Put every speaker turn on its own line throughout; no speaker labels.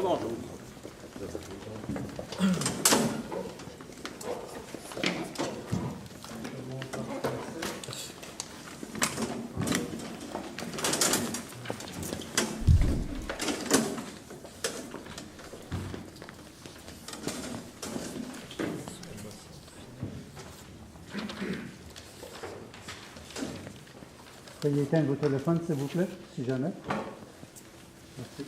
bonjour.
Veuillez éteindre vos téléphones, s'il vous plaît, si jamais. Merci.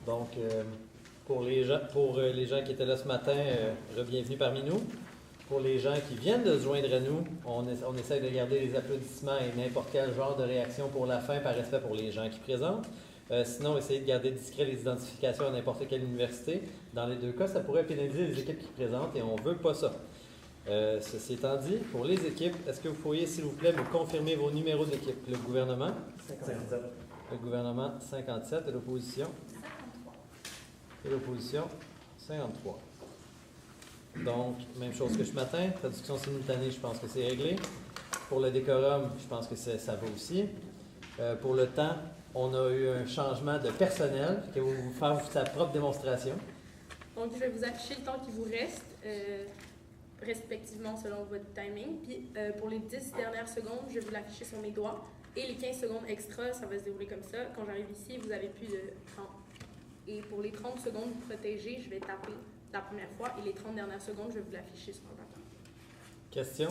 Donc, pour les gens qui étaient là ce matin, bienvenue parmi nous. Pour les gens qui viennent de se joindre à nous, on essaie de garder les applaudissements et n'importe quel genre de réaction pour la fin par respect pour les gens qui présentent. Sinon, essayez de garder discret les identifications à n'importe quelle université. Dans les deux cas, ça pourrait pénaliser les équipes qui présentent et on ne veut pas ça. Ceci étant dit, pour les équipes, est-ce que vous pourriez, s'il vous plaît, me confirmer vos numéros d'équipe? Le gouvernement?
57.
Le gouvernement, 57. Et l'opposition? 53. Et l'opposition, 53. Donc, même chose que ce matin. Traduction simultanée, je pense que c'est réglé. Pour le décorum, je pense que ça va aussi. Pour le temps, on a eu un changement de personnel, que vous vous faire sa propre démonstration.
Donc, je vais vous afficher le temps qui vous reste, respectivement selon votre timing. Puis, pour les 10 dernières secondes, je vais vous l'afficher sur mes doigts. Et les 15 secondes extra, ça va se dérouler comme ça. Quand j'arrive ici, vous n'avez plus de temps. Et pour les 30 secondes protégées, je vais taper la première fois. Et les 30 dernières secondes, je vais vous l'afficher sur un papier.
Question?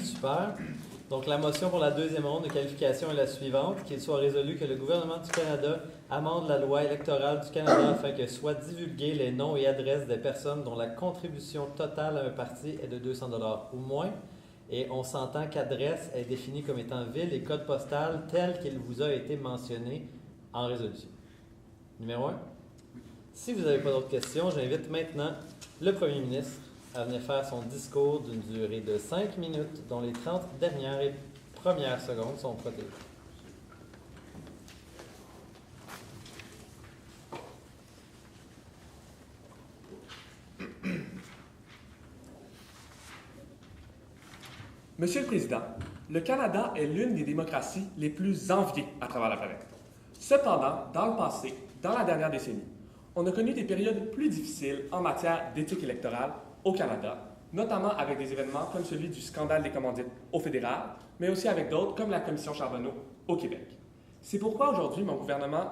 Super. Donc, la motion pour la deuxième ronde de qualification est la suivante, qu'il soit résolu que le gouvernement du Canada amende la loi électorale du Canada afin que soient divulgués les noms et adresses des personnes dont la contribution totale à un parti est de 200 $ ou moins. Et on s'entend qu'adresse est définie comme étant ville et code postal tel qu'il vous a été mentionné en résolution. Numéro 1. Si vous n'avez pas d'autres questions, j'invite maintenant le premier ministre à venir faire son discours d'une durée de 5 minutes, dont les 30 dernières et premières secondes sont protégées.
Monsieur le Président, le Canada est l'une des démocraties les plus enviées à travers la planète. Cependant, dans le passé, dans la dernière décennie, on a connu des périodes plus difficiles en matière d'éthique électorale au Canada, notamment avec des événements comme celui du scandale des commandites au fédéral, mais aussi avec d'autres comme la commission Charbonneau au Québec. C'est pourquoi aujourd'hui, mon gouvernement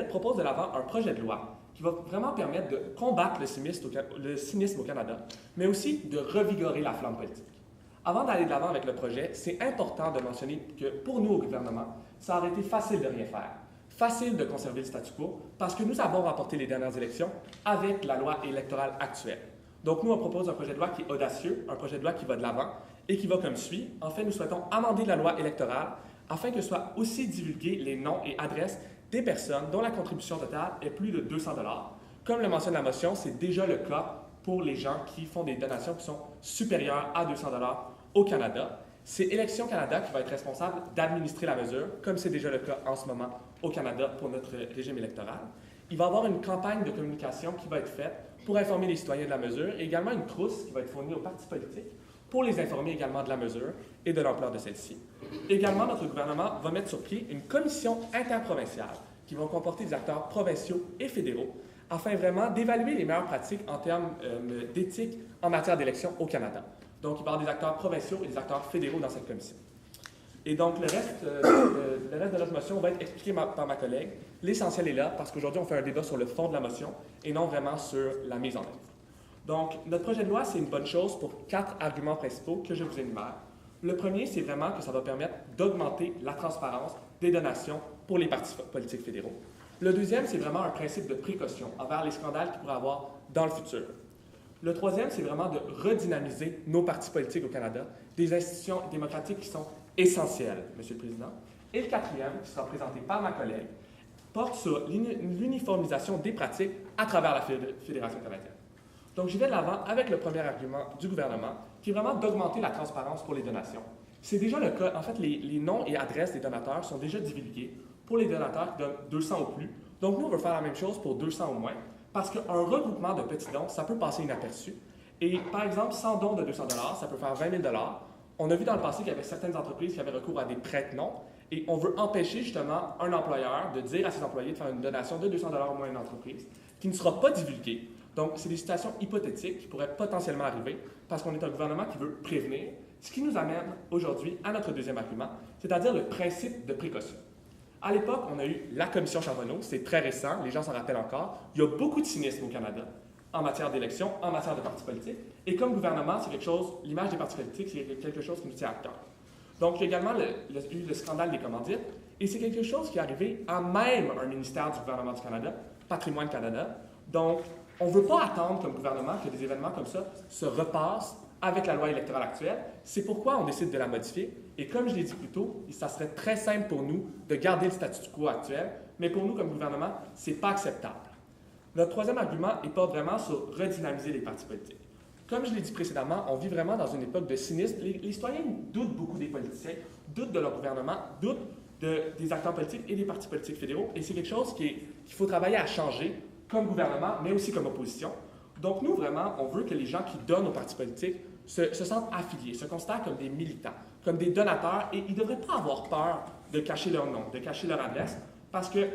propose de l'avant un projet de loi qui va vraiment permettre de combattre le cynisme au Canada, mais aussi de revigorer la flamme politique. Avant d'aller de l'avant avec le projet, c'est important de mentionner que pour nous au gouvernement, ça aurait été facile de rien faire, facile de conserver le statu quo, parce que nous avons remporté les dernières élections avec la loi électorale actuelle. Donc nous, on propose un projet de loi qui est audacieux, un projet de loi qui va de l'avant et qui va comme suit. En fait, nous souhaitons amender la loi électorale afin que soient aussi divulgués les noms et adresses des personnes dont la contribution totale est plus de 200 $. Comme le mentionne la motion, c'est déjà le cas pour les gens qui font des donations qui sont supérieures à 200 $ au Canada. C'est Élections Canada qui va être responsable d'administrer la mesure, comme c'est déjà le cas en ce moment au Canada pour notre régime électoral. Il va y avoir une campagne de communication qui va être faite pour informer les citoyens de la mesure et également une trousse qui va être fournie aux partis politiques pour les informer également de la mesure et de l'ampleur de celle-ci. Également, notre gouvernement va mettre sur pied une commission interprovinciale qui va comporter des acteurs provinciaux et fédéraux afin vraiment d'évaluer les meilleures pratiques en termes d'éthique en matière d'élections au Canada. Donc, il va y avoir des acteurs provinciaux et des acteurs fédéraux dans cette commission. Et donc, le reste de notre motion va être expliqué par ma collègue. L'essentiel est là parce qu'aujourd'hui, on fait un débat sur le fond de la motion et non vraiment sur la mise en œuvre. Donc, notre projet de loi, c'est une bonne chose pour 4 arguments principaux que je vous énumère. Le premier, c'est vraiment que ça va permettre d'augmenter la transparence des donations pour les partis politiques fédéraux. Le deuxième, c'est vraiment un principe de précaution envers les scandales qu'il pourrait y avoir dans le futur. Le troisième, c'est vraiment de redynamiser nos partis politiques au Canada, des institutions démocratiques qui sont essentielles, Monsieur le Président. Et le quatrième, qui sera présenté par ma collègue, porte sur l'uniformisation des pratiques à travers la Fédération canadienne. Donc, j'y vais de l'avant avec le premier argument du gouvernement, qui est vraiment d'augmenter la transparence pour les donations. C'est déjà le cas. En fait, les noms et adresses des donateurs sont déjà divulgués pour les donateurs qui donnent 200 ou plus. Donc, nous, on veut faire la même chose pour 200 ou moins, parce qu'un regroupement de petits dons, ça peut passer inaperçu. Et par exemple, 100 dons de 200 $, ça peut faire 20 000 $. On a vu dans le passé qu'il y avait certaines entreprises qui avaient recours à des prête-noms et on veut empêcher justement un employeur de dire à ses employés de faire une donation de 200 $ au moins à une entreprise qui ne sera pas divulguée. Donc, c'est des situations hypothétiques qui pourraient potentiellement arriver parce qu'on est un gouvernement qui veut prévenir, ce qui nous amène aujourd'hui à notre deuxième argument, c'est-à-dire le principe de précaution. À l'époque, on a eu la commission Charbonneau, c'est très récent, les gens s'en rappellent encore. Il y a beaucoup de cynisme au Canada en matière d'élection, en matière de partis politiques. Et comme gouvernement, c'est quelque chose, l'image des partis politiques, c'est quelque chose qui nous tient à cœur. Donc, il y a également eu le scandale des commandites, et c'est quelque chose qui est arrivé à même un ministère du gouvernement du Canada, Patrimoine Canada. Donc, on ne veut pas attendre comme gouvernement que des événements comme ça se repassent avec la loi électorale actuelle. C'est pourquoi on décide de la modifier. Et comme je l'ai dit plus tôt, ça serait très simple pour nous de garder le statu quo actuel, mais pour nous, comme gouvernement, ce n'est pas acceptable. Notre troisième argument, il porte vraiment sur redynamiser les partis politiques. Comme je l'ai dit précédemment, on vit vraiment dans une époque de cynisme. Les citoyens doutent beaucoup des politiciens, doutent de leur gouvernement, doutent des acteurs politiques et des partis politiques fédéraux. Et c'est quelque chose qu'il faut travailler à changer comme gouvernement, mais aussi comme opposition. Donc nous, vraiment, on veut que les gens qui donnent aux partis politiques se sentent affiliés, se considèrent comme des militants, comme des donateurs, et ils ne devraient pas avoir peur de cacher leur nom, de cacher leur adresse, parce que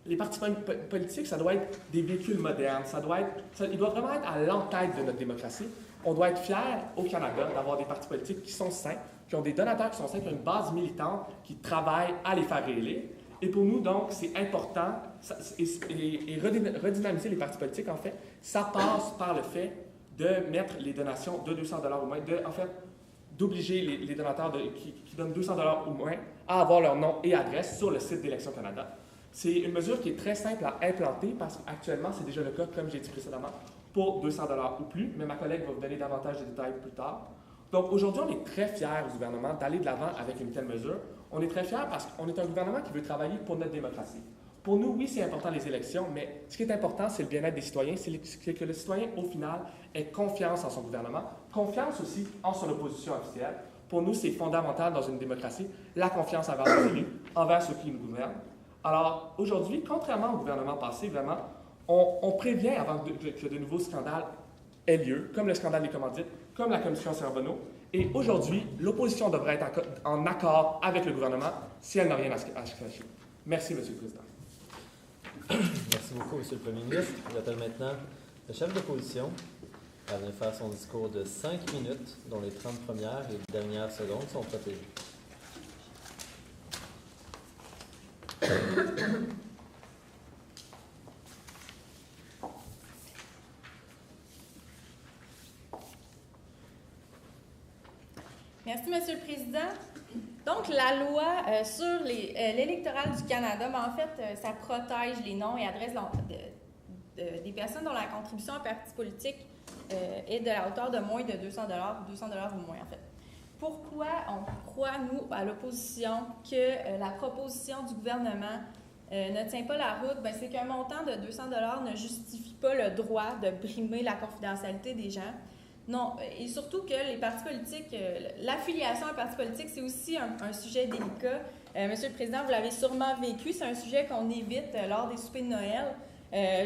les partis politiques, ça doit être des véhicules modernes, ils doivent vraiment être à l'entête de notre démocratie. On doit être fiers au Canada d'avoir des partis politiques qui sont sains, qui ont des donateurs qui sont sains, qui ont une base militante, qui travaillent à les faire réélire. Et pour nous, donc, c'est important, et redynamiser les partis politiques, en fait, ça passe par le fait de mettre les donations de 200 $ au moins, d'obliger les donateurs qui donnent 200 $ au moins à avoir leur nom et adresse sur le site d'Élections Canada. C'est une mesure qui est très simple à implanter parce qu'actuellement, c'est déjà le cas, comme j'ai dit précédemment, pour 200 $ ou plus, mais ma collègue va vous donner davantage de détails plus tard. Donc aujourd'hui, on est très fiers au gouvernement d'aller de l'avant avec une telle mesure. On est très fiers parce qu'on est un gouvernement qui veut travailler pour notre démocratie. Pour nous, oui, c'est important les élections, mais ce qui est important, c'est le bien-être des citoyens, c'est que le citoyen, au final, ait confiance en son gouvernement, confiance aussi en son opposition officielle. Pour nous, c'est fondamental dans une démocratie, la confiance envers les élus, envers ceux qui nous gouvernent. Alors, aujourd'hui, contrairement au gouvernement passé, vraiment, on prévient avant que de nouveaux scandales aient lieu, comme le scandale des commandites, comme la commission Charbonneau. Et aujourd'hui, l'opposition devrait être en accord avec le gouvernement si elle n'a rien à se cacher. Merci, M. le Président.
Merci beaucoup, M. le Premier ministre. J'appelle maintenant le chef d'opposition à venir faire son discours de 5 minutes, dont les 30 premières et les dernières secondes sont protégées.
Merci, Monsieur le Président. Donc, la loi sur l'électoral du Canada, en fait, ça protège les noms et adresses des personnes dont la contribution à un parti politique est de la hauteur de moins de 200 $, 200 $ ou moins, en fait. Pourquoi on croit, nous, à l'opposition, que la proposition du gouvernement ne tient pas la route? C'est qu'un montant de 200 $ ne justifie pas le droit de brimer la confidentialité des gens. Non, et surtout que les partis politiques, l'affiliation à un parti politique, c'est aussi un sujet délicat. Monsieur le Président, vous l'avez sûrement vécu, c'est un sujet qu'on évite lors des soupers de Noël,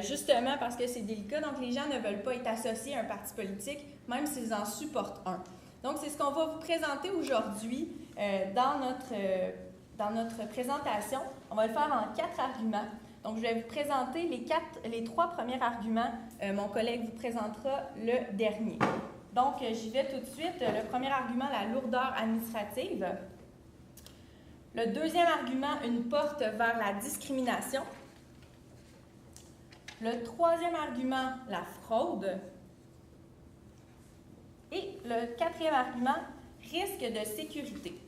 justement parce que c'est délicat. Donc, les gens ne veulent pas être associés à un parti politique, même s'ils en supportent un. Donc, c'est ce qu'on va vous présenter aujourd'hui dans notre présentation. On va le faire en 4 arguments. Donc, je vais vous présenter les 3 premiers arguments. Mon collègue vous présentera le dernier. Donc, j'y vais tout de suite. Le premier argument, la lourdeur administrative. Le deuxième argument, une porte vers la discrimination. Le troisième argument, la fraude. Et le quatrième argument, risque de sécurité.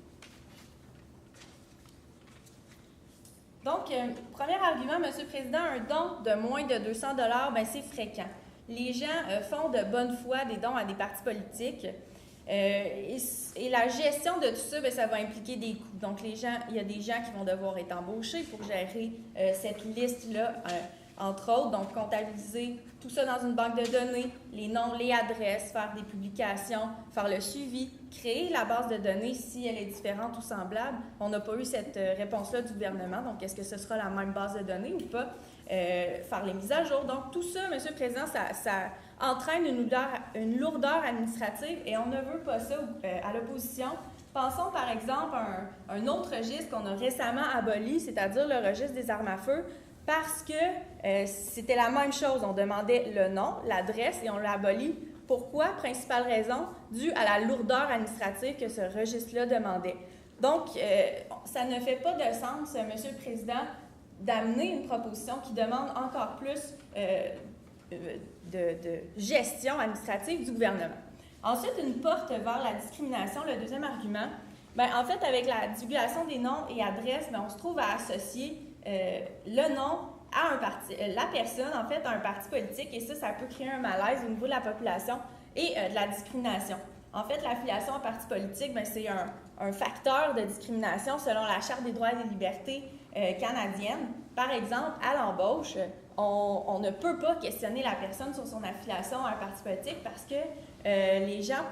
Donc, premier argument, M. le Président, un don de moins de 200 $, c'est fréquent. Les gens font de bonne foi des dons à des partis politiques et la gestion de tout ça, ça va impliquer des coûts. Donc, il y a des gens qui vont devoir être embauchés pour gérer cette liste-là, entre autres. Donc, comptabiliser tout ça dans une banque de données, les noms, les adresses, faire des publications, faire le suivi, créer la base de données si elle est différente ou semblable. On n'a pas eu cette réponse-là du gouvernement, donc est-ce que ce sera la même base de données ou pas? faire les mises à jour. Donc, tout ça, M. le Président, ça entraîne une lourdeur administrative et on ne veut pas ça à l'opposition. Pensons par exemple à un autre registre qu'on a récemment aboli, c'est-à-dire le registre des armes à feu, parce que c'était la même chose. On demandait le nom, l'adresse et on l'a aboli. Pourquoi? Principale raison, due à la lourdeur administrative que ce registre-là demandait. Donc, ça ne fait pas de sens, M. le Président, d'amener une proposition qui demande encore plus de gestion administrative du gouvernement. Ensuite, une porte vers la discrimination, le deuxième argument. Bien, en fait, avec la divulgation des noms et adresses, bien, on se trouve à associer le nom à un parti, la personne, en fait, à un parti politique, et ça peut créer un malaise au niveau de la population et de la discrimination. En fait, l'affiliation à un parti politique, bien, c'est un facteur de discrimination selon la Charte des droits et des libertés canadienne. Par exemple, à l'embauche, on ne peut pas questionner la personne sur son affiliation à un parti politique parce que les gens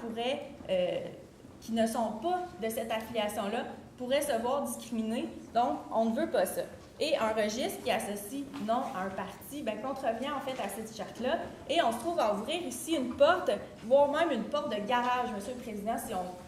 qui ne sont pas de cette affiliation-là pourraient se voir discriminés. Donc, on ne veut pas ça. Et un registre qui associe non à un parti, bien, contrevient en fait à cette charte-là. Et on se trouve à ouvrir ici une porte, voire même une porte de garage, M. le Président,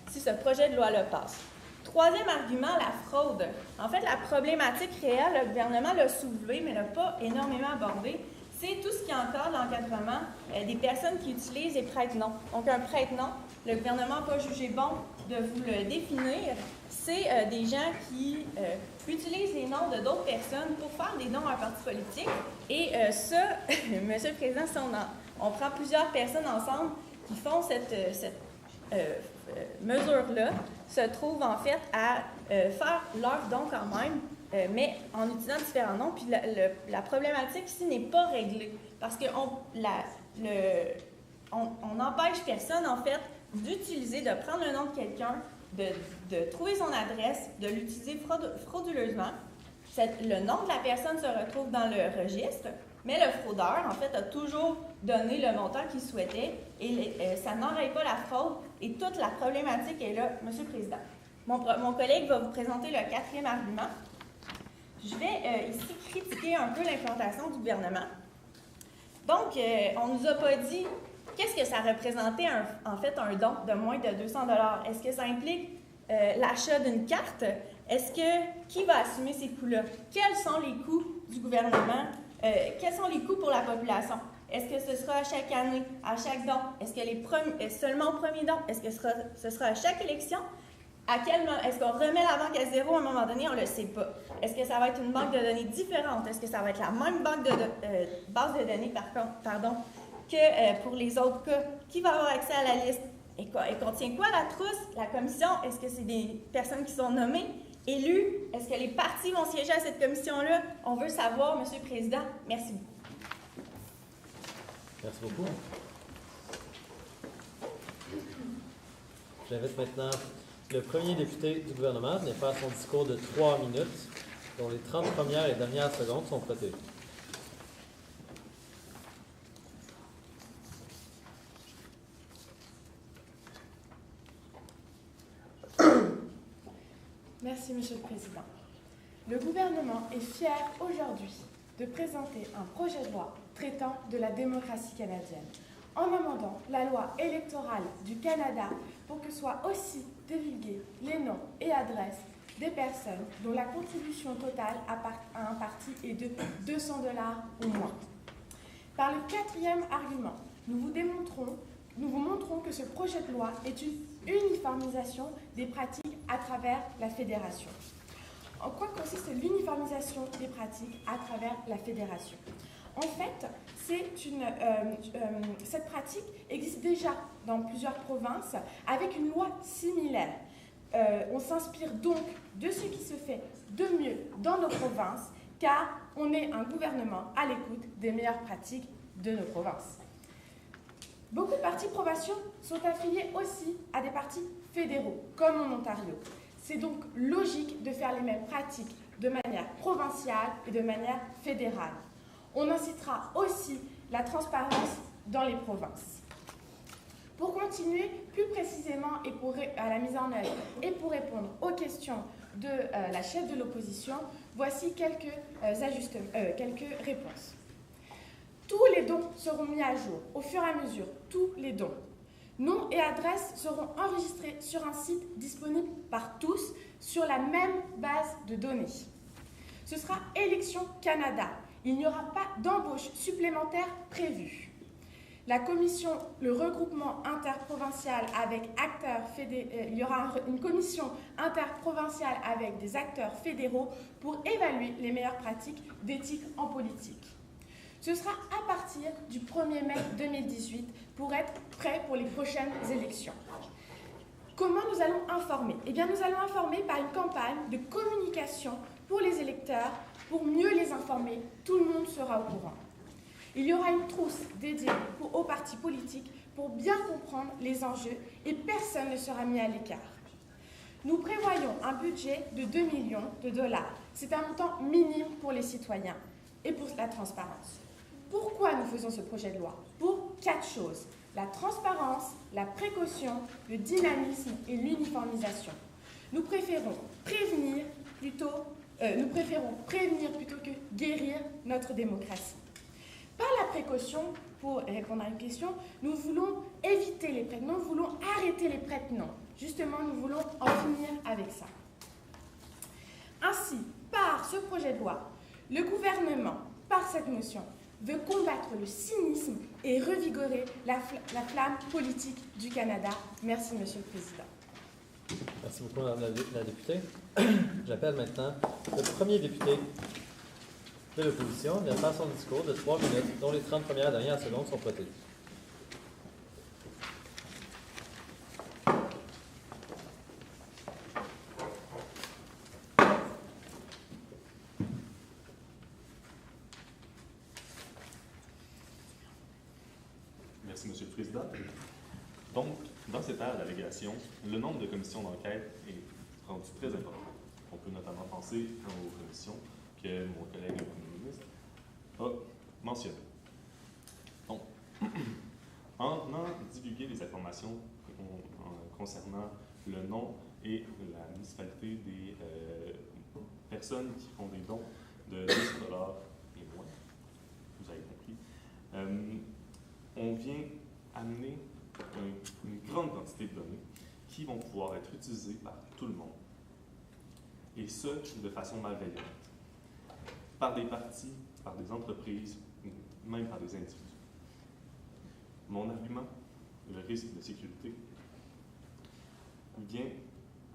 si ce projet de loi-là passe. Troisième argument, la fraude. En fait, la problématique réelle, le gouvernement l'a soulevée, mais ne l'a pas énormément abordée. C'est tout ce qui encadre l'encadrement des personnes qui utilisent les prête-noms. Donc, un prête-nom, le gouvernement n'a pas jugé bon de vous le définir. C'est des gens qui utilisent les noms de d'autres personnes pour faire des dons à un parti politique. Et ça, M. le Président, si on prend plusieurs personnes ensemble qui font cette mesure-là, se trouvent en fait à faire leur don quand même, mais en utilisant différents noms. Puis la problématique ici n'est pas réglée parce qu'on n'empêche personne en fait d'utiliser, de prendre le nom de quelqu'un, de trouver son adresse, de l'utiliser frauduleusement. Le nom de la personne se retrouve dans le registre, mais le fraudeur, en fait, a toujours donné le montant qu'il souhaitait et ça n'enraye pas la fraude et toute la problématique est là, M. le Président. Mon collègue va vous présenter le quatrième argument. Je vais ici critiquer un peu l'implantation du gouvernement. Donc, on ne nous a pas dit qu'est-ce que ça représentait en fait un don de moins de 200 $. Est-ce que ça implique l'achat d'une carte? Qui va assumer ces coûts-là? Quels sont les coûts du gouvernement? Quels sont les coûts pour la population? Est-ce que ce sera à chaque année, à chaque don? Est-ce que seulement au premier don? Est-ce que ce sera à chaque élection? Est-ce qu'on remet la banque à zéro à un moment donné? On ne le sait pas. Est-ce que ça va être une banque de données différente? Est-ce que ça va être la même base de données, que pour les autres cas? Qui va avoir accès à la liste? Et contient quoi la trousse? La commission? Est-ce que c'est des personnes qui sont nommées, élues? Est-ce que les partis vont siéger à cette commission-là? On veut savoir, M. le Président. Merci beaucoup.
Merci beaucoup. J'invite maintenant le premier député du gouvernement à venir faire son discours de 3 minutes, dont les 30 premières et dernières secondes sont protégées.
Merci, Monsieur le Président. Le gouvernement est fier aujourd'hui de présenter un projet de loi traitant de la démocratie canadienne, en amendant la loi électorale du Canada pour que soient aussi divulgués les noms et adresses des personnes dont la contribution totale à un parti est de 200 $ ou moins. Par le quatrième argument, nous vous montrons que ce projet de loi est une uniformisation des pratiques à travers la fédération. En quoi consiste l'uniformisation des pratiques à travers la fédération? En fait, cette pratique existe déjà dans plusieurs provinces avec une loi similaire. On s'inspire donc de ce qui se fait de mieux dans nos provinces, car on est un gouvernement à l'écoute des meilleures pratiques de nos provinces. Beaucoup de partis provinciaux sont affiliés aussi à des partis fédéraux, comme en Ontario. C'est donc logique de faire les mêmes pratiques de manière provinciale et de manière fédérale. On incitera aussi la transparence dans les provinces. Pour continuer plus précisément à la mise en œuvre et pour répondre aux questions de la chef de l'opposition, voici quelques réponses. Tous les dons seront mis à jour au fur et à mesure, tous les dons. Noms et adresses seront enregistrés sur un site disponible par tous sur la même base de données. Ce sera Élections Canada. Il n'y aura pas d'embauche supplémentaire prévue. La commission, le regroupement interprovincial avec acteurs fédéraux, il y aura une commission interprovinciale avec des acteurs fédéraux pour évaluer les meilleures pratiques d'éthique en politique. Ce sera à partir du 1er mai 2018 pour être prêt pour les prochaines élections. Comment nous allons informer? Eh bien, nous allons informer par une campagne de communication pour les électeurs, pour mieux les informer. Tout le monde sera au courant. Il y aura une trousse dédiée aux partis politiques pour bien comprendre les enjeux et personne ne sera mis à l'écart. Nous prévoyons un budget de 2 millions de dollars. C'est un montant minime pour les citoyens et pour la transparence. Pourquoi nous faisons ce projet de loi? Pour 4 choses. La transparence, la précaution, le dynamisme et l'uniformisation. Nous préférons prévenir plutôt que guérir notre démocratie. Par la précaution, pour répondre à une question, nous voulons éviter les prête-noms, nous voulons arrêter les prête-noms. Justement, nous voulons en finir avec ça. Ainsi, par ce projet de loi, le gouvernement, par cette motion, veut combattre le cynisme et revigorer la flamme politique du Canada. Merci, Monsieur le Président.
Merci beaucoup, Madame la députée. J'appelle maintenant le premier député de l'opposition. Il va faire son discours de 3 minutes, dont les 30 premières dernières secondes sont protégées.
Merci, Monsieur le Président. Donc, dans cette ère d'allégation, le nombre de commissions d'enquête est rendu très important. On peut notamment penser aux commissions que mon collègue le Premier ministre a mentionnées. Donc, en venant divulguer les informations concernant le nom et la municipalité des personnes qui font des dons de 10 $ et moins, vous avez compris, on vient amener une grande quantité de données qui vont pouvoir être utilisées par tout le monde, et ce, de façon malveillante, par des partis, par des entreprises, ou même par des individus. Mon argument, le risque de sécurité, vient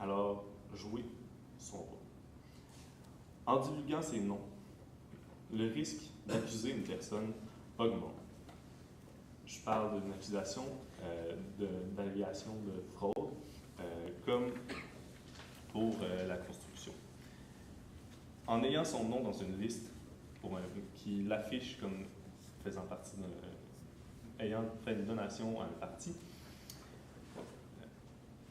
alors jouer son rôle. En divulguant ces noms, le risque d'accuser une personne augmente. Je parle d'une accusation d'allégation de fraude, comme pour la construction. En ayant son nom dans une liste qui l'affiche comme faisant partie ayant fait une donation à un parti,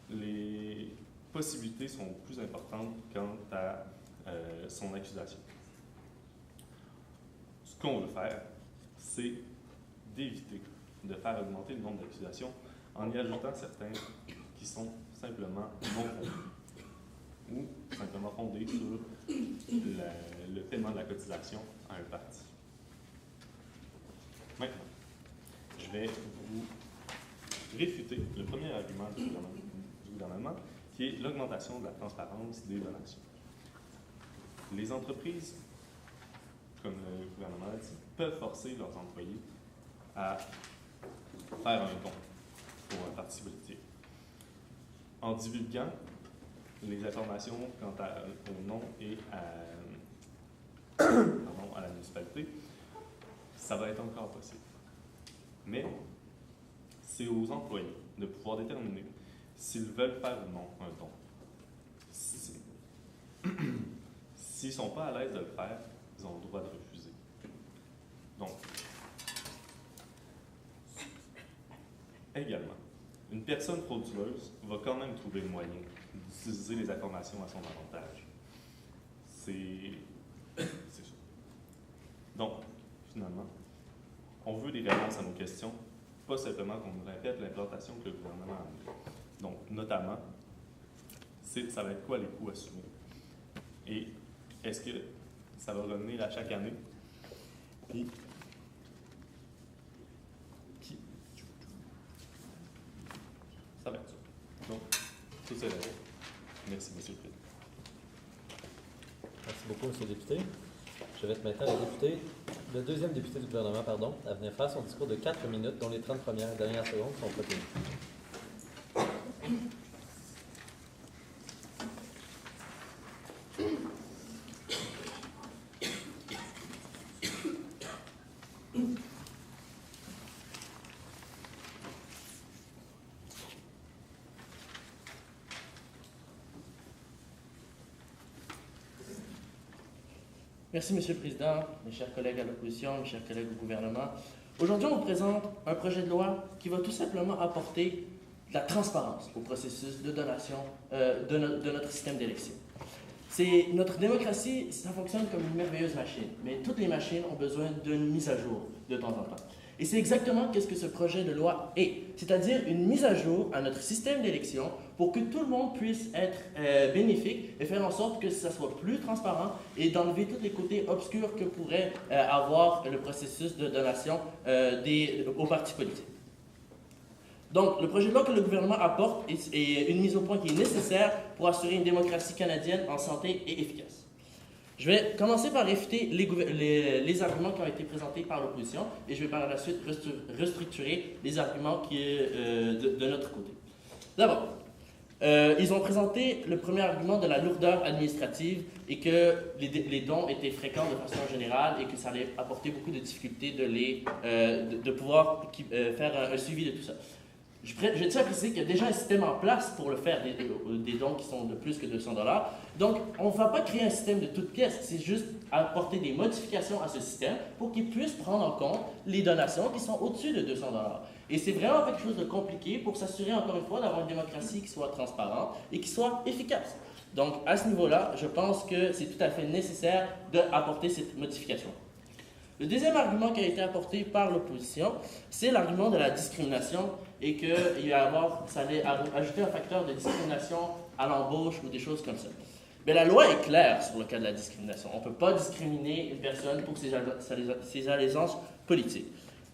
les possibilités sont plus importantes quant à son accusation. Ce qu'on veut faire, c'est d'éviter de faire augmenter le nombre d'accusations en y ajoutant certains qui sont simplement non fondés ou simplement fondés sur le paiement de la cotisation à un parti. Maintenant, je vais vous réfuter le premier argument du gouvernement, qui est l'augmentation de la transparence des donations. Les entreprises, comme le gouvernement l'a dit, peuvent forcer leurs employés à faire un don pour un parti politique. En divulguant les informations quant au nom et à la municipalité, ça va être encore possible. Mais c'est aux employés de pouvoir déterminer s'ils veulent faire ou non un don. S'ils ne sont pas à l'aise de le faire, ils ont le droit de refuser. Donc, également, une personne frauduleuse va quand même trouver le moyen d'utiliser les informations à son avantage. C'est ça. Donc, finalement, on veut des réponses à nos questions, pas simplement qu'on nous répète l'implantation que le gouvernement a amenée. Donc, notamment, ça va être quoi les coûts assumés? Et est-ce que ça va revenir à chaque année? Puis, ça va être ça. Donc, tout c'est là. Merci, Monsieur le Président.
Merci beaucoup, Monsieur le député. Je vais maintenant le deuxième député du gouvernement, à venir faire son discours de 4 minutes, dont les 30 premières et dernières secondes sont protégées.
Merci, Monsieur le Président, mes chers collègues à l'opposition, mes chers collègues au gouvernement. Aujourd'hui, on vous présente un projet de loi qui va tout simplement apporter de la transparence au processus de donation de notre système d'élection. Notre démocratie, ça fonctionne comme une merveilleuse machine, mais toutes les machines ont besoin d'une mise à jour de temps en temps. Et c'est exactement ce que ce projet de loi est, c'est-à-dire une mise à jour à notre système d'élection pour que tout le monde puisse être bénéfique et faire en sorte que ça soit plus transparent et d'enlever tous les côtés obscurs que pourrait avoir le processus de donation aux partis politiques. Donc, le projet de loi que le gouvernement apporte est une mise au point qui est nécessaire pour assurer une démocratie canadienne en santé et efficace. Je vais commencer par réfuter les arguments qui ont été présentés par l'opposition et je vais par la suite restructurer les arguments de notre côté. D'abord, ils ont présenté le premier argument de la lourdeur administrative et que les dons étaient fréquents de façon générale et que ça allait apporter beaucoup de difficultés de pouvoir faire un suivi de tout ça. Je tiens à préciser qu'il y a déjà un système en place pour le faire, des dons qui sont de plus que 200 $. Donc, on ne va pas créer un système de toutes pièces, c'est juste apporter des modifications à ce système pour qu'il puisse prendre en compte les donations qui sont au-dessus de 200 $. Et c'est vraiment quelque chose de compliqué pour s'assurer, encore une fois, d'avoir une démocratie qui soit transparente et qui soit efficace. Donc, à ce niveau-là, je pense que c'est tout à fait nécessaire d'apporter cette modification. Le deuxième argument qui a été apporté par l'opposition, c'est l'argument de la discrimination et ça allait ajouter un facteur de discrimination à l'embauche ou des choses comme ça. Mais la loi est claire sur le cas de la discrimination. On ne peut pas discriminer une personne pour ses allégeances politiques.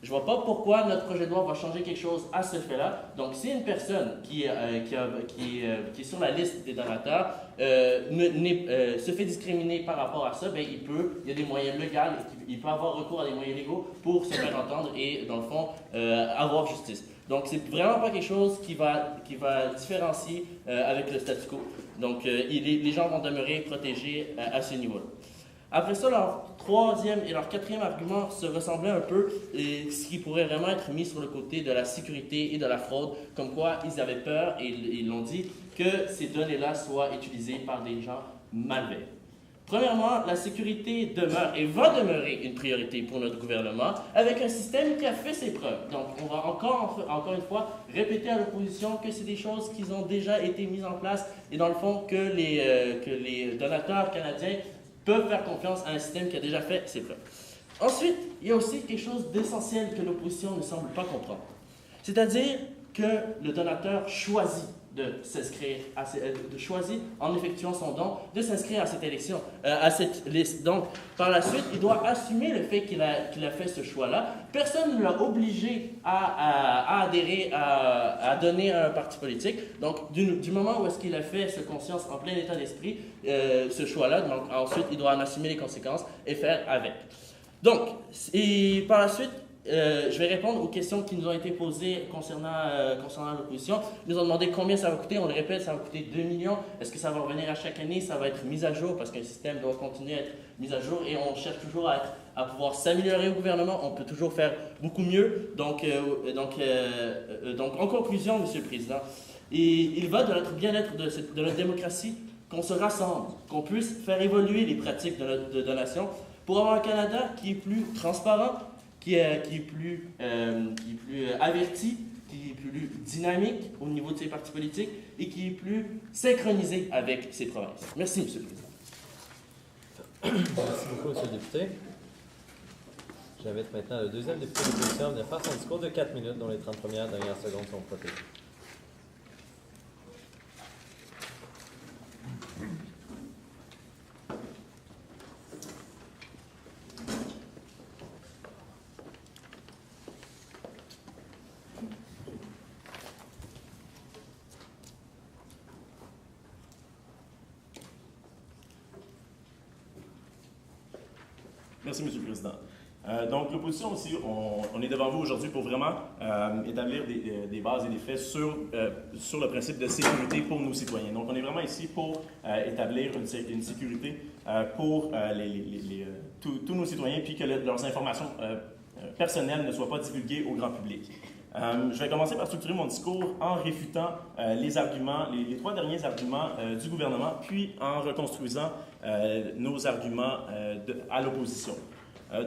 Je ne vois pas pourquoi notre projet de loi va changer quelque chose à ce fait-là. Donc, si une personne qui est sur la liste des donateurs se fait discriminer par rapport à ça, bien, il y a des moyens légaux, il peut avoir recours à des moyens légaux pour se faire entendre et, dans le fond, avoir justice. Donc, c'est vraiment pas quelque chose qui va différencier avec le statu quo. Donc, les gens vont demeurer protégés à ce niveau-là. Après ça, leur troisième et leur quatrième argument se ressemblaient un peu, ce qui pourrait vraiment être mis sur le côté de la sécurité et de la fraude, comme quoi ils avaient peur, et ils l'ont dit, que ces données-là soient utilisées par des gens malveillants. Premièrement, la sécurité demeure et va demeurer une priorité pour notre gouvernement, avec un système qui a fait ses preuves. Donc, on va encore une fois répéter à l'opposition que c'est des choses qui ont déjà été mises en place, et dans le fond, que les donateurs canadiens peuvent faire confiance à un système qui a déjà fait ses preuves. Ensuite, il y a aussi quelque chose d'essentiel que l'opposition ne semble pas comprendre. C'est-à-dire que le donateur choisit de s'inscrire, choisit en effectuant son don de s'inscrire à cette élection, à cette liste. Donc, par la suite, il doit assumer le fait qu'il a fait ce choix-là. Personne ne l'a obligé à adhérer, à donner à un parti politique. Donc, du moment où est-ce qu'il a fait ce conscience en plein état d'esprit, ce choix-là, donc ensuite, il doit en assumer les conséquences et faire avec. Donc, et par la suite, je vais répondre aux questions qui nous ont été posées concernant l'opposition. Ils nous ont demandé combien ça va coûter. On le répète, ça va coûter 2 millions. Est-ce que ça va revenir à chaque année? Ça va être mis à jour parce qu'un système doit continuer à être mis à jour et on cherche toujours à pouvoir s'améliorer au gouvernement. On peut toujours faire beaucoup mieux. Donc en conclusion, Monsieur le Président, il va de notre bien-être de notre démocratie qu'on se rassemble, qu'on puisse faire évoluer les pratiques de donation pour avoir un Canada qui est plus transparent, qui est plus averti, qui est plus dynamique au niveau de ses partis politiques et qui est plus synchronisé avec ses provinces. Merci, M. le Président.
Merci beaucoup, M. le député. J'invite maintenant le deuxième député de l'opposition à venir faire son discours de 4 minutes, dont les 30 premières dernières secondes sont protégées.
Merci, M. le Président. Donc, l'opposition aussi, on est devant vous aujourd'hui pour vraiment établir des bases et des faits sur le principe de sécurité pour nos citoyens. Donc, on est vraiment ici pour établir une sécurité pour tous nos citoyens, puis que leurs informations personnelles ne soient pas divulguées au grand public. Je vais commencer par structurer mon discours en réfutant les arguments, les trois derniers arguments du gouvernement, puis en reconstruisant nos arguments à l'opposition.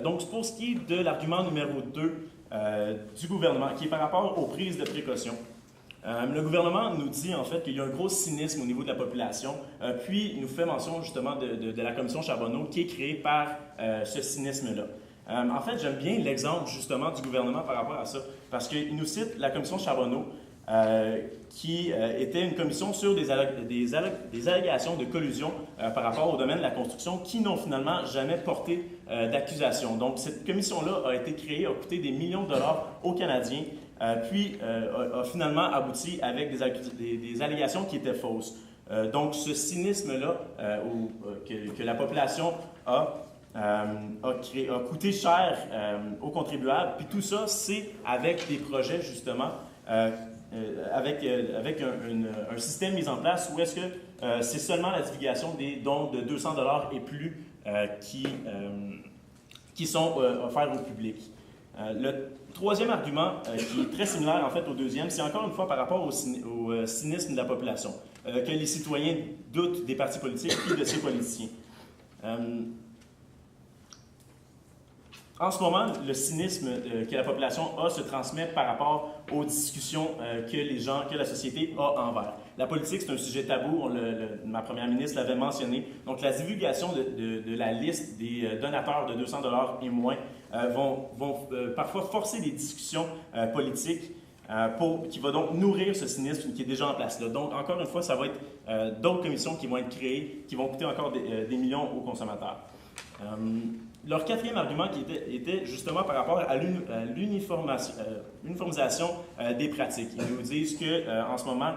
Donc, pour ce qui est de l'argument numéro 2 du gouvernement, qui est par rapport aux prises de précaution, le gouvernement nous dit en fait qu'il y a un gros cynisme au niveau de la population, puis il nous fait mention justement de la commission Charbonneau qui est créée par ce cynisme-là. En fait, j'aime bien l'exemple justement du gouvernement par rapport à ça, parce qu'il nous cite la commission Charbonneau, qui était une commission sur des allégations de collusion par rapport au domaine de la construction qui n'ont finalement jamais porté d'accusation. Donc, cette commission-là a été créée, a coûté des millions de dollars aux Canadiens, puis a finalement abouti avec des allégations qui étaient fausses. Donc, ce cynisme-là que la population a coûté cher aux contribuables, puis tout ça, c'est avec des projets, justement, avec un système mis en place où est-ce que c'est seulement la divulgation des dons de 200 $ et plus qui sont offerts au public. Le troisième argument, qui est très similaire en fait au deuxième, c'est encore une fois par rapport au cynisme de la population, que les citoyens doutent des partis politiques et de ces politiciens. En ce moment, le cynisme que la population a se transmet par rapport aux discussions que la société a envers. La politique, c'est un sujet tabou, ma première ministre l'avait mentionné. Donc, la divulgation de la liste des donateurs de 200 $ et moins vont parfois forcer des discussions politiques qui va donc nourrir ce cynisme qui est déjà en place là. Donc, encore une fois, ça va être d'autres commissions qui vont être créées, qui vont coûter encore des millions aux consommateurs. Leur quatrième argument qui était justement par rapport à l'uniformisation des pratiques. Ils nous disent qu'en ce moment,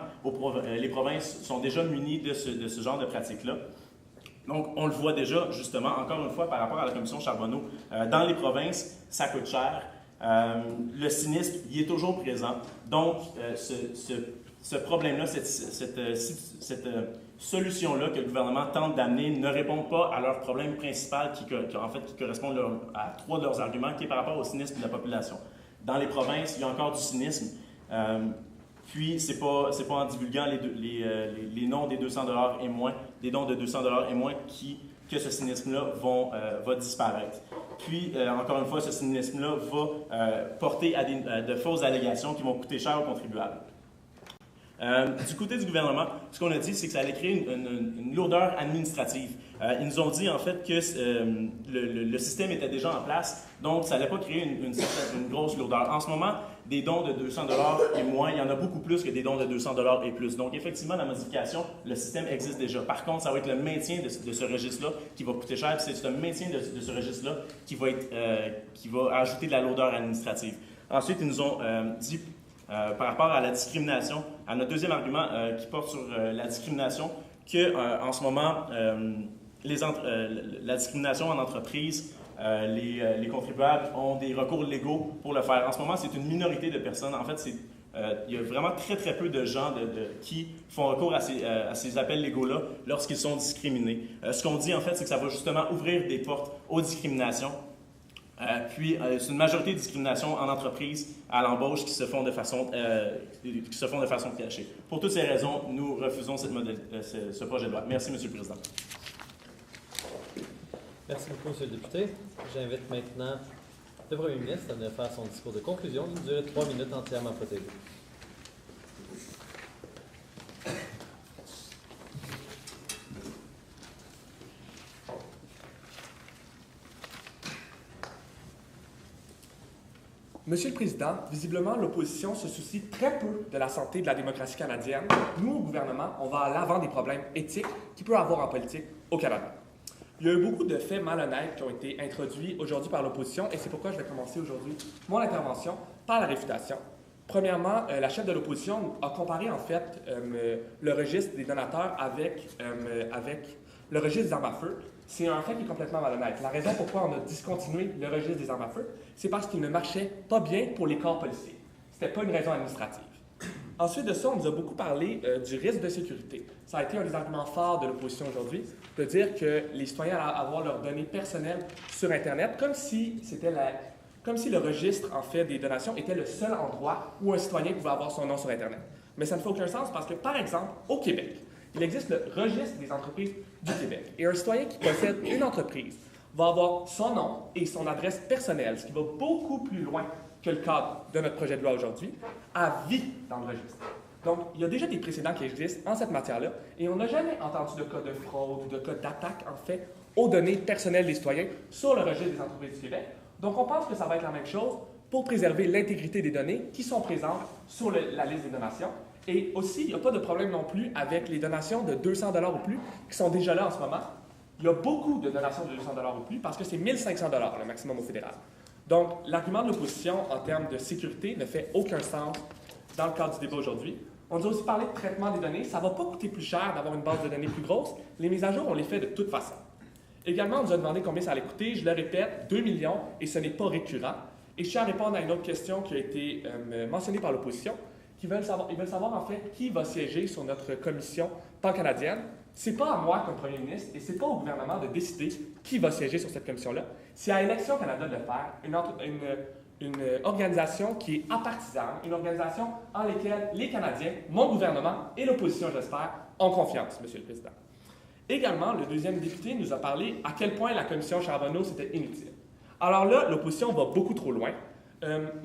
les provinces sont déjà munies de ce genre de pratiques-là. Donc, on le voit déjà, justement, encore une fois, par rapport à la commission Charbonneau. Dans les provinces, ça coûte cher. Le cynisme, il est toujours présent. Donc, ce problème-là, cette solution-là que le gouvernement tente d'amener ne répond pas à leur problème principal qui correspond à trois de leurs arguments, qui est par rapport au cynisme de la population. Dans les provinces, il y a encore du cynisme. Puis, c'est pas en divulguant les noms des 200 $ et moins, des dons de 200 $ et moins que ce cynisme-là va disparaître. Puis, encore une fois, ce cynisme-là va porter à de fausses allégations qui vont coûter cher aux contribuables. Du côté du gouvernement, ce qu'on a dit, c'est que ça allait créer une lourdeur administrative. Ils nous ont dit, en fait, que le système était déjà en place, donc ça n'allait pas créer une grosse lourdeur. En ce moment, des dons de 200 $ et moins, il y en a beaucoup plus que des dons de 200 $ et plus. Donc, effectivement, la modification, le système existe déjà. Par contre, ça va être le maintien de ce registre-là qui va coûter cher, puis c'est ce maintien de ce registre-là qui va ajouter de la lourdeur administrative. Ensuite, ils nous ont dit, par rapport à la discrimination, à notre deuxième argument qui porte sur la discrimination, qu'en ce moment, la discrimination en entreprise, les contribuables ont des recours légaux pour le faire. En ce moment, c'est une minorité de personnes. En fait, il y a vraiment très, très peu de gens qui font recours à ces appels légaux-là lorsqu'ils sont discriminés. Ce qu'on dit, en fait, c'est que ça va justement ouvrir des portes aux discriminations. Puis, c'est une majorité de discrimination en entreprise à l'embauche qui se font de façon cachée. Pour toutes ces raisons, nous refusons ce projet de loi. Merci, M. le Président.
Merci beaucoup, M. le député. J'invite maintenant le Premier ministre à faire son discours de conclusion d'une durée de 3 minutes entièrement protégée.
Monsieur le Président, visiblement, l'opposition se soucie très peu de la santé de la démocratie canadienne. Nous, au gouvernement, on va à l'avant des problèmes éthiques qu'il peut y avoir en politique au Canada. Il y a eu beaucoup de faits malhonnêtes qui ont été introduits aujourd'hui par l'opposition et c'est pourquoi je vais commencer aujourd'hui mon intervention par la réfutation. Premièrement, la chef de l'opposition a comparé en fait le registre des donateurs avec le registre des armes à feu c'est un fait qui est complètement malhonnête. La raison pourquoi on a discontinué le registre des armes à feu, c'est parce qu'il ne marchait pas bien pour les corps policiers. Ce n'était pas une raison administrative. Ensuite de ça, on nous a beaucoup parlé du risque de sécurité. Ça a été un des arguments forts de l'opposition aujourd'hui, de dire que les citoyens allaient avoir leurs données personnelles sur Internet, comme si le registre, en fait, des donations était le seul endroit où un citoyen pouvait avoir son nom sur Internet. Mais ça ne fait aucun sens parce que, par exemple, au Québec, il existe le registre des entreprises du Québec. Et un citoyen qui possède une entreprise va avoir son nom et son adresse personnelle, ce qui va beaucoup plus loin que le cadre de notre projet de loi aujourd'hui, à vie dans le registre. Donc, il y a déjà des précédents qui existent en cette matière-là, et on n'a jamais entendu de cas de fraude ou de cas d'attaque, en fait, aux données personnelles des citoyens sur le registre des entreprises du Québec. Donc, on pense que ça va être la même chose pour préserver l'intégrité des données qui sont présentes sur la liste des donations. Et aussi, il n'y a pas de problème non plus avec les donations de 200 $ ou plus qui sont déjà là en ce moment. Il y a beaucoup de donations de 200 $ ou plus parce que c'est 1 500 $ le maximum au fédéral. Donc, l'argument de l'opposition en termes de sécurité ne fait aucun sens dans le cadre du débat aujourd'hui. On nous a aussi parlé de traitement des données. Ça ne va pas coûter plus cher d'avoir une base de données plus grosse. Les mises à jour, on les fait de toute façon. Également, on nous a demandé combien ça allait coûter. Je le répète, 2 millions et ce n'est pas récurrent. Et je tiens à répondre à une autre question qui a été mentionnée par l'opposition. Ils veulent savoir en fait qui va siéger sur notre commission pan-canadienne. Ce n'est pas à moi comme premier ministre et ce n'est pas au gouvernement de décider qui va siéger sur cette commission-là. C'est à Élections Canada de le faire, une organisation qui est apartisane, une organisation en laquelle les Canadiens, mon gouvernement et l'opposition, j'espère, ont confiance, Monsieur le Président. Également, le deuxième député nous a parlé à quel point la commission Charbonneau, c'était inutile. Alors là, l'opposition va beaucoup trop loin.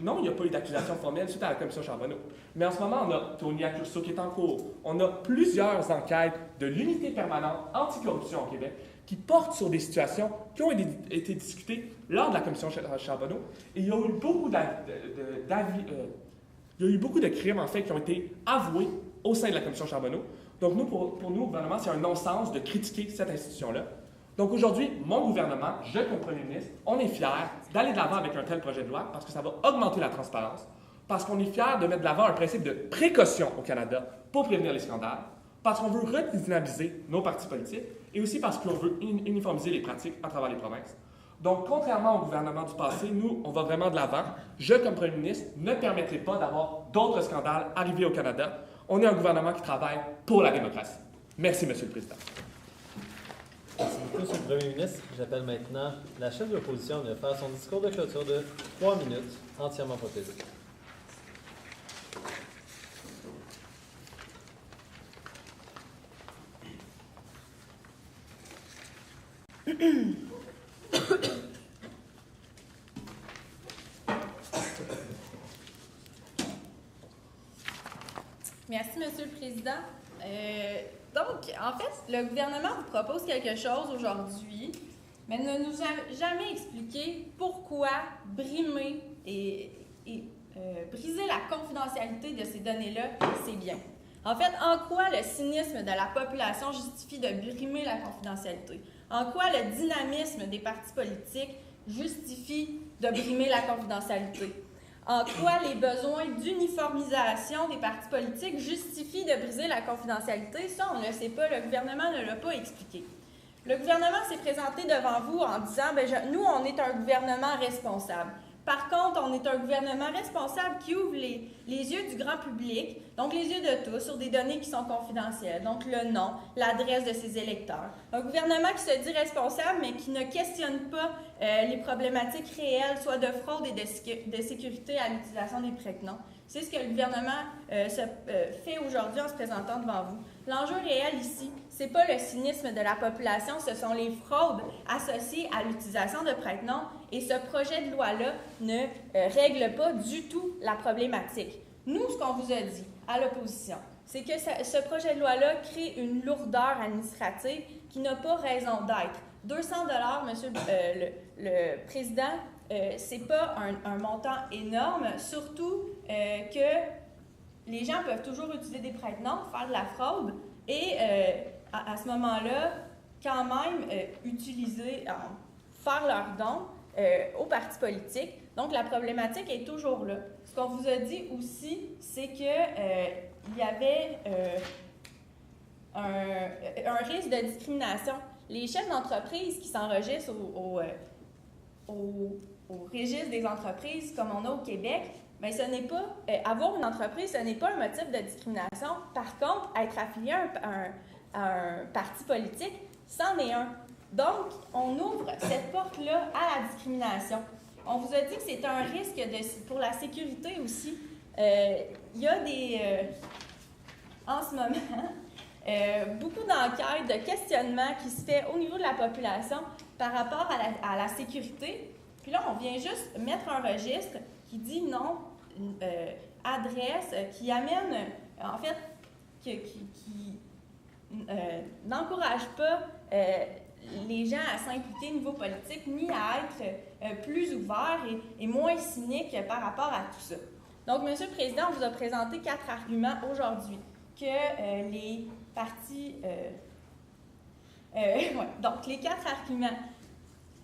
Non, il n'y a pas eu d'accusation formelle suite à la commission Charbonneau. Mais en ce moment, on a Tony Accurso qui est en cours. On a plusieurs enquêtes de l'unité permanente anticorruption au Québec qui portent sur des situations qui ont été discutées lors de la commission Charbonneau. Et il y a eu beaucoup de crimes, en fait, qui ont été avoués au sein de la commission Charbonneau. Donc, pour nous, au gouvernement, c'est un non-sens de critiquer cette institution-là. Donc aujourd'hui, mon gouvernement, je comme premier ministre, on est fiers d'aller de l'avant avec un tel projet de loi parce que ça va augmenter la transparence, parce qu'on est fiers de mettre de l'avant un principe de précaution au Canada pour prévenir les scandales, parce qu'on veut redynamiser nos partis politiques et aussi parce qu'on veut uniformiser les pratiques à travers les provinces. Donc, contrairement au gouvernement du passé, nous, on va vraiment de l'avant. Je, comme premier ministre, ne permettrai pas d'avoir d'autres scandales arrivés au Canada. On est un gouvernement qui travaille pour la démocratie. Merci, Monsieur le Président.
Merci beaucoup, Monsieur le Premier ministre. J'appelle maintenant la chef de l'opposition de faire son discours de clôture de 3 minutes, entièrement protégé.
Merci, Monsieur le Président. Donc, en fait, le gouvernement vous propose quelque chose aujourd'hui, mais ne nous a jamais expliqué pourquoi brimer et briser la confidentialité de ces données-là, c'est bien. En fait, en quoi le cynisme de la population justifie de brimer la confidentialité? En quoi le dynamisme des partis politiques justifie de brimer la confidentialité? En quoi les besoins d'uniformisation des partis politiques justifient de briser la confidentialité? Ça, on ne le sait pas, le gouvernement ne l'a pas expliqué. Le gouvernement s'est présenté devant vous en disant « Nous, on est un gouvernement responsable ». Par contre, on est un gouvernement responsable qui ouvre les yeux du grand public, donc les yeux de tous, sur des données qui sont confidentielles, donc le nom, l'adresse de ses électeurs. Un gouvernement qui se dit responsable, mais qui ne questionne pas les problématiques réelles, soit de fraude et de sécurité à l'utilisation des prête-noms. C'est ce que le gouvernement fait aujourd'hui en se présentant devant vous. L'enjeu réel ici, ce n'est pas le cynisme de la population, ce sont les fraudes associées à l'utilisation de prête-noms. Et ce projet de loi-là ne règle pas du tout la problématique. Nous, ce qu'on vous a dit à l'opposition, c'est que ce projet de loi-là crée une lourdeur administrative qui n'a pas raison d'être. 200 $, Monsieur le Président, c'est pas un montant énorme, surtout que les gens peuvent toujours utiliser des prête-noms, faire de la fraude et à ce moment-là, quand même, faire leurs dons aux partis politiques. Donc, la problématique est toujours là. Ce qu'on vous a dit aussi, c'est qu'il y avait un risque de discrimination. les chefs d'entreprise qui s'enregistrent au registre des entreprises comme on a au Québec, bien, ce n'est pas, avoir une entreprise, ce n'est pas un motif de discrimination. Par contre, être affilié à un parti politique, c'en est un. Donc, on ouvre cette porte-là à la discrimination. On vous a dit que c'est un risque pour la sécurité aussi. Il y a en ce moment, beaucoup d'enquêtes, de questionnements qui se fait au niveau de la population par rapport à la sécurité. Puis là, on vient juste mettre un registre qui dit nom, adresse, qui amène, en fait, qui n'encourage pas les gens à s'impliquer au niveau politique, ni à être plus ouverts et moins cyniques par rapport à tout ça. Donc, M. le Président, on vous a présenté 4 arguments aujourd'hui que les partis... ouais, donc, les 4 arguments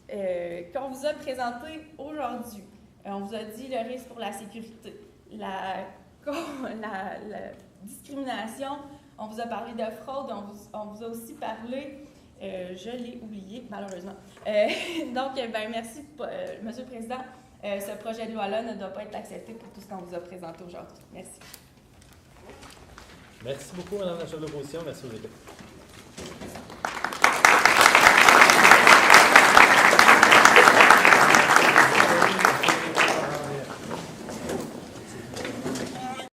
qu'on vous a présentés aujourd'hui. On vous a dit le risque pour la sécurité, la discrimination, on vous a parlé de fraude, on vous a aussi parlé... je l'ai oublié, malheureusement. Donc, ben, merci, M. le Président. Ce projet de loi-là ne doit pas être accepté pour tout ce qu'on vous a présenté aujourd'hui. Merci.
Merci beaucoup, Mme la chef de l'opposition. Merci aux équipes.